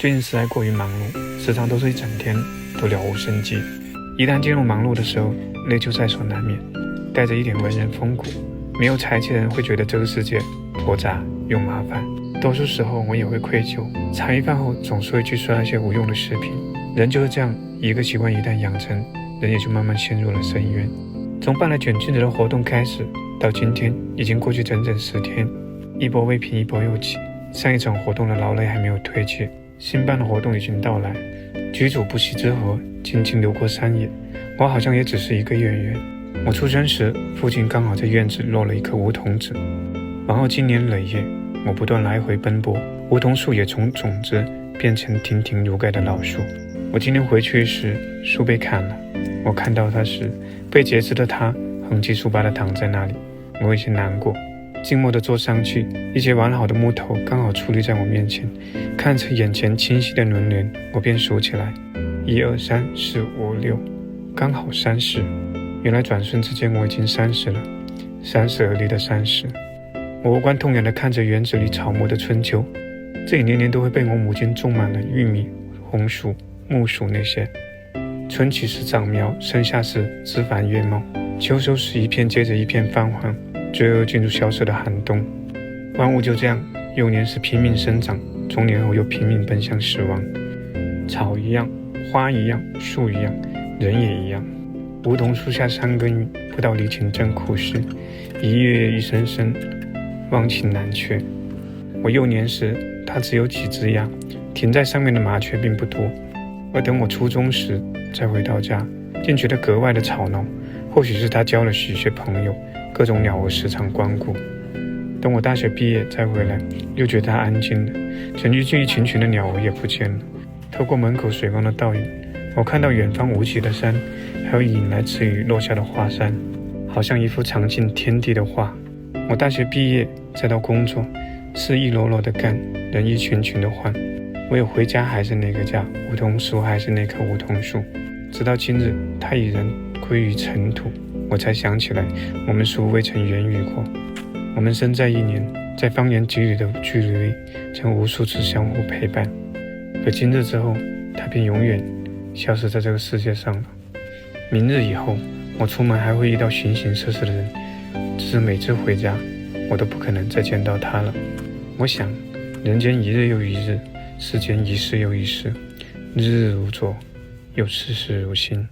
最近实在过于忙碌，时常都是一整天都了无生机。一旦进入忙碌的时候，累就在所难免，带着一点文人风骨。没有才气的人会觉得这个世界驳杂又麻烦，多数时候我也会愧疚。茶余饭后总是会去刷一些无用的视频。人就是这样，一个习惯一旦养成，人也就慢慢陷入了深渊。从办了卷君子的活动开始，到今天已经过去整整10天，一波未平一波又起。上一场活动的劳累还没有退却，新办的活动已经到来。举箸不息之河，静静流过山野。我好像也只是一个演员。我出生时，父亲刚好在院子落了一颗梧桐子，然后经年累月，我不断来回奔波，梧桐树也从种子变成亭亭如盖的老树。我今天回去时，树被砍了。我看到它时，被截肢的它横七竖八地躺在那里，我有些难过。静默地坐上去，一截完好的木头刚好矗立在我面前，看着眼前清晰的轮廓，我便数起来，1、2、3、4、5、6，刚好30。原来转瞬之间我已经30了，30而立的30。我无关痛痒地看着园子里草木的春秋，这里年年都会被我母亲种满了玉米、红薯、木薯那些。春起时长苗，盛夏时枝繁叶茂，秋收时一片接着一片泛黄，最后进入萧瑟的寒冬。万物就这样，幼年时拼命生长，中年后又拼命奔向死亡。草一样，花一样，树一样，人也一样。梧桐树下3根雨，不到离情正苦时，一月月一声声，望情难却。我幼年时，它只有几只鸭，停在上面的麻雀并不多。而等我初中时再回到家，竟觉得格外的吵闹。或许是他交了许些朋友，各种鸟儿时常光顾。等我大学毕业再回来，又觉得它安静了，曾经聚一群群的鸟儿也不见了。透过门口水光的倒影，我看到远方无起的山，还有引来词语落下的花山，好像一幅尝尽天地的画。我大学毕业再到工作，事一箩箩的干，人一群群的换。我有回家还是那个家，梧桐树还是那棵梧桐树。直到今日，它已然归于尘土，我才想起来，我们似乎未曾言语过。我们生在一年，在方圆几里的距离里，曾无数次相互陪伴。可今日之后，它便永远消失在这个世界上了。明日以后，我出门还会遇到形形色色的人，只是每次回家，我都不可能再见到他了。我想，人间一日又一日，世间一世又一世，日日如昨，又世事如新。